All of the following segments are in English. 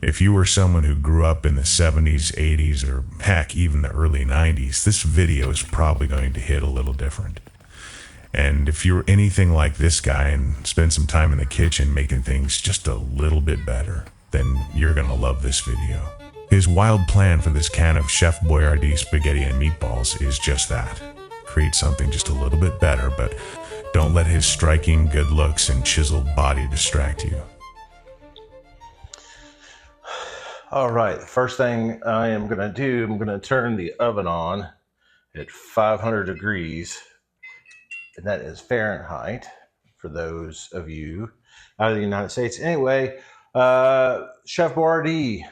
If you were someone who grew up in the 70s, 80s, or heck, even the early 90s, this video is probably going to hit a little different. And if you're anything like this guy and spend some time in the kitchen making things just a little bit better, then you're going to love this video. His wild plan for this can of Chef Boyardee Spaghetti and Meatballs is just that. Create something just a little bit better, but don't let his striking good looks and chiseled body distract you. All right, the first thing I am going to do, I'm going to turn the oven on at 500 degrees, and that is Fahrenheit for those of you out of the United States. Anyway, Chef Boyardee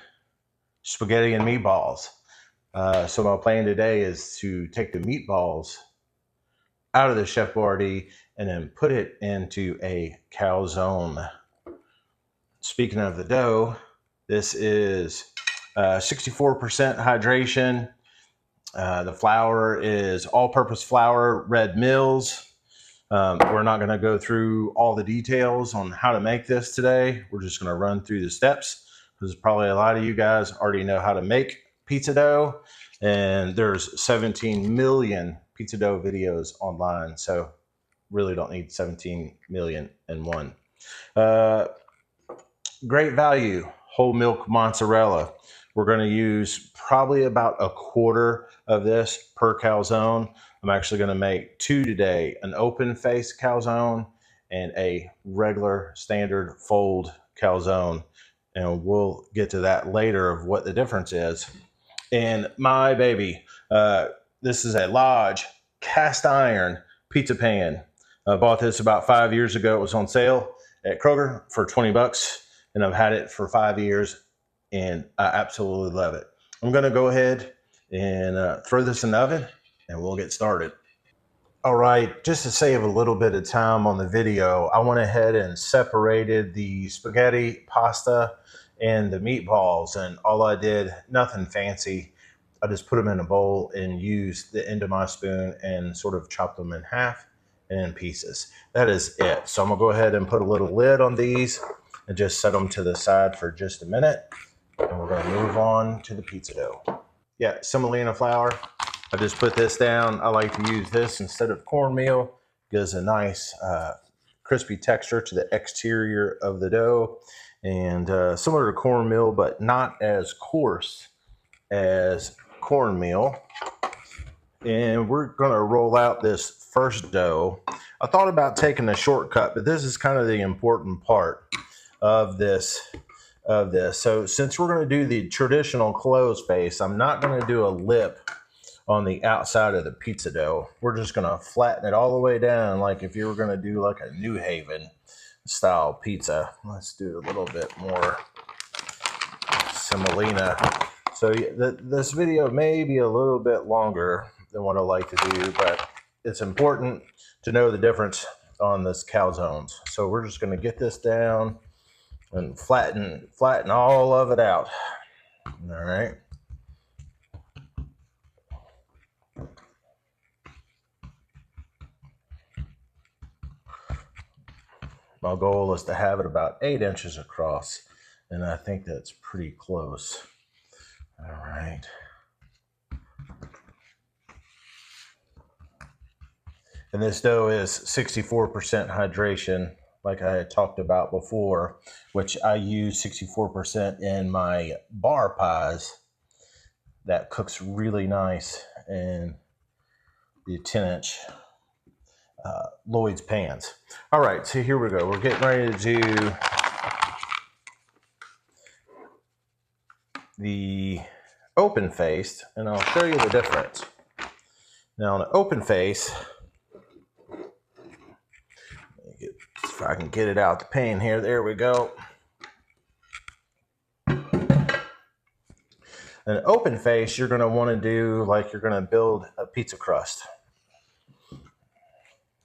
Spaghetti and Meatballs. So my plan today is to take the meatballs out of the Chef Boyardee and then put it into a calzone. Speaking of the dough, this is 64% hydration. The flour is all-purpose flour, Red Mills. We're not going to go through all the details on how to make this today. We're just going to run through the steps because probably a lot of you guys already know how to make pizza dough, and there's 17 million pizza dough videos online, so really don't need 17 million in one. Great value whole milk mozzarella. We're going to use probably about a quarter of this per calzone. I'm actually going to make two today, an open face calzone and a regular standard fold calzone. And we'll get to that later of what the difference is. And my baby, this is a Lodge cast iron pizza pan. I bought this about 5 years ago. It was on sale at Kroger for 20 bucks. And I've had it for 5 years, and I absolutely love it. I'm going to go ahead and throw this in the oven, and we'll get started. All right, just to save a little bit of time on the video, I went ahead and separated the spaghetti, pasta, and the meatballs, and all I did, nothing fancy. I just put them in a bowl and used the end of my spoon and sort of chopped them in half and in pieces. That is it. So I'm going to go ahead and put a little lid on these and just set them to the side for just a minute. And we're going to move on to the pizza dough. Yeah, semolina flour. I just put this down. I like to use this instead of cornmeal. Gives a nice crispy texture to the exterior of the dough. And similar to cornmeal, but not as coarse as cornmeal. And we're going to roll out this first dough. I thought about taking a shortcut, but this is kind of the important part of this. So since we're going to do the traditional closed face, I'm not going to do a lip on the outside of the pizza dough. We're just going to flatten it all the way down like if you were going to do like a New Haven style pizza. Let's do a little bit more semolina. So this video may be a little bit longer than what I like to do, but it's important to know the difference on this calzones. So we're just going to get this down and flatten all of it out. All right. My goal is to have it about 8 inches across, and I think that's pretty close. All right. And this dough is 64% hydration, like I had talked about before, which I use 64% in my bar pies. That cooks really nice in the 10-inch Lloyd's pans. All right, so here we go. We're getting ready to do the open face, and I'll show you the difference. Now, on an open face, if I can get it out the pan here, there we go. An open face, you're going to want to do like you're going to build a pizza crust.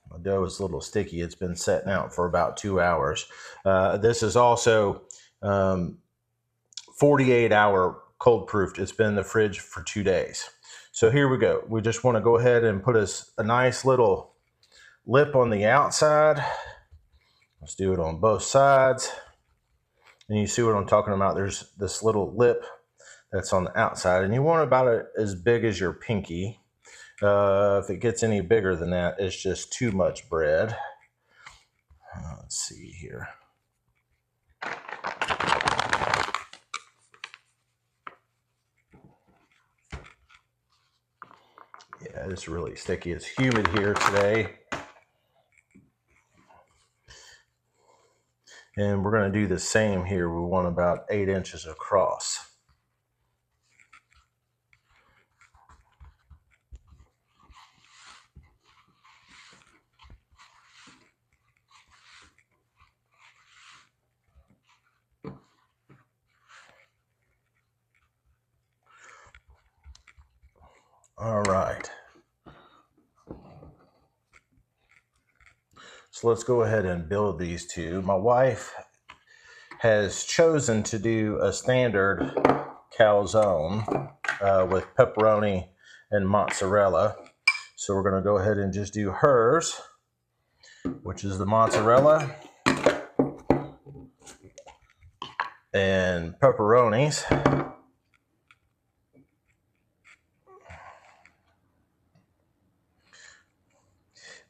My dough is a little sticky. It's been setting out for about 2 hours. This is also 48-hour cold proofed. It's been in the fridge for 2 days. So here we go. We just want to go ahead and put a nice little lip on the outside. Let's do it on both sides. And you see what I'm talking about? There's this little lip that's on the outside, and you want about it as big as your pinky. If it gets any bigger than that, it's just too much bread. Let's see here. Yeah, it's really sticky. It's humid here today. And we're going to do the same here. We want about 8 inches across. All right. So let's go ahead and build these two. My wife has chosen to do a standard calzone with pepperoni and mozzarella. So we're going to go ahead and just do hers, which is the mozzarella and pepperonis.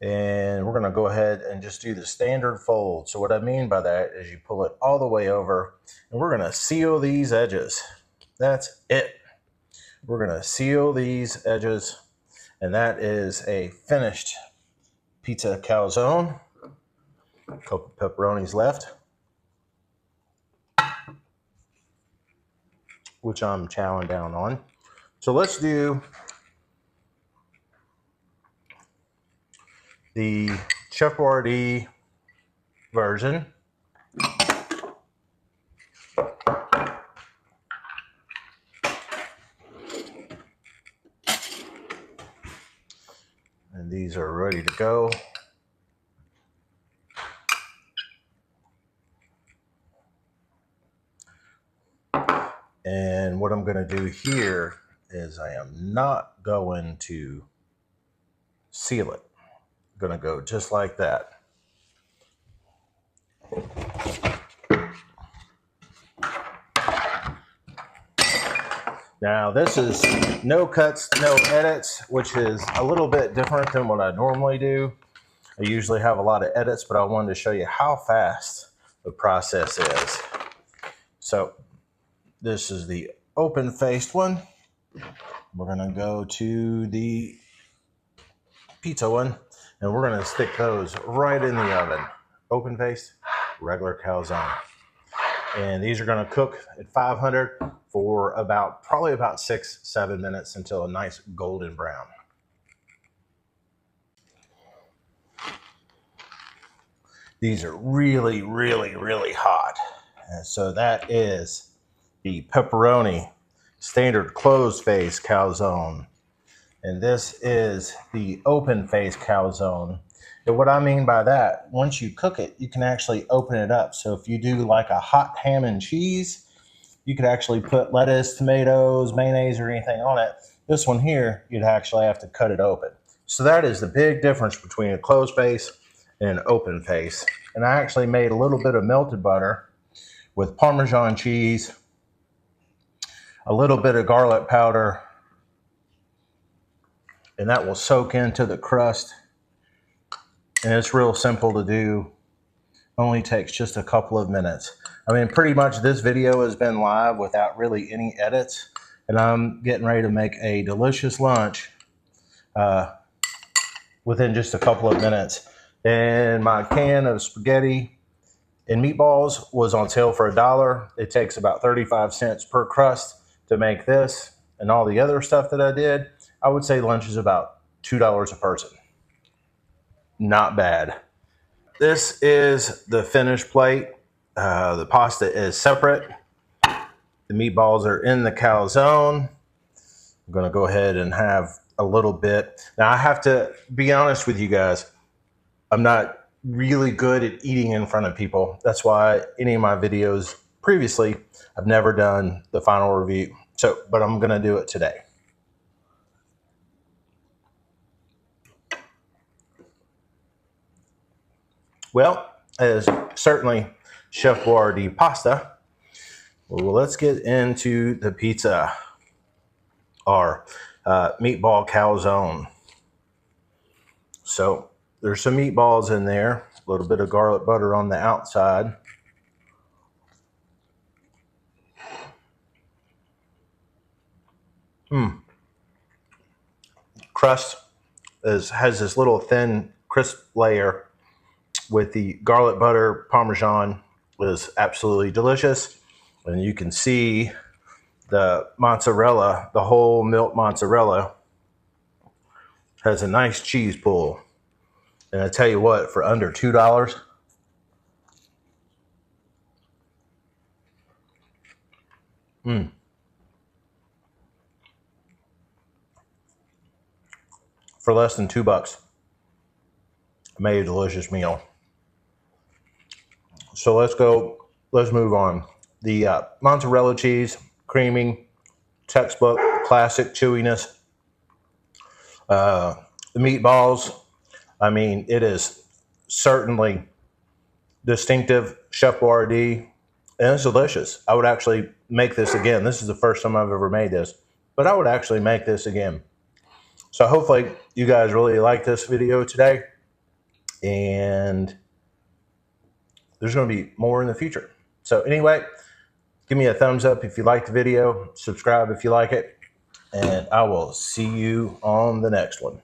And we're going to go ahead and just do the standard fold. So what I mean by that is you pull it all the way over, and we're going to seal these edges. That's it. We're going to seal these edges, and that is a finished pizza calzone. A couple pepperonis left, which I'm chowing down on. So let's do the Chef Boyardee version. And these are ready to go. And what I'm going to do here is I am not going to seal it. I'm going to go just like that. Now this is no cuts, no edits, which is a little bit different than what I normally do. I usually have a lot of edits, but I wanted to show you how fast the process is. So this is the open-faced one. We're gonna go to the pizza one, and we're gonna stick those right in the oven. Open-faced, regular calzone. And these are gonna cook at 500 for probably about 6-7 minutes until a nice golden brown. These are really, really, really hot. And so that is the pepperoni standard closed face calzone. And this is the open face calzone. And what I mean by that, once you cook it, you can actually open it up. So if you do like a hot ham and cheese, you could actually put lettuce, tomatoes, mayonnaise, or anything on it. This one here, you'd actually have to cut it open. So that is the big difference between a closed face and an open face. And I actually made a little bit of melted butter with Parmesan cheese, a little bit of garlic powder, and that will soak into the crust. And it's real simple to do. Only takes just a couple of minutes. I mean, pretty much this video has been live without really any edits, and I'm getting ready to make a delicious lunch within just a couple of minutes. And my can of spaghetti and meatballs was on sale for $1. It takes about 35 cents per crust to make this and all the other stuff that I did. I would say lunch is about $2 a person. Not bad. This is the finished plate. The pasta is separate. The meatballs are in the calzone. I'm going to go ahead and have a little bit. Now, I have to be honest with you guys. I'm not really good at eating in front of people. That's why any of my videos previously, I've never done the final review. But I'm going to do it today. Well, as certainly Chef Boyardee pasta, Well, let's get into the pizza. Our meatball calzone. So there's some meatballs in there, a little bit of garlic butter on the outside. Crust has this little thin, crisp layer with the garlic butter Parmesan. Was absolutely delicious. And you can see the mozzarella, the whole milk mozzarella, has a nice cheese pull. And I tell you what, for under $2, for less than $2, I made a delicious meal. So let's move on. The mozzarella cheese, creamy, textbook, classic chewiness. The meatballs, I mean, it is certainly distinctive, Chef Boyardee, and it's delicious. I would actually make this again. This is the first time I've ever made this, but I would actually make this again. So hopefully you guys really like this video today, and there's going to be more in the future. So anyway, give me a thumbs up if you like the video, subscribe if you like it, and I will see you on the next one.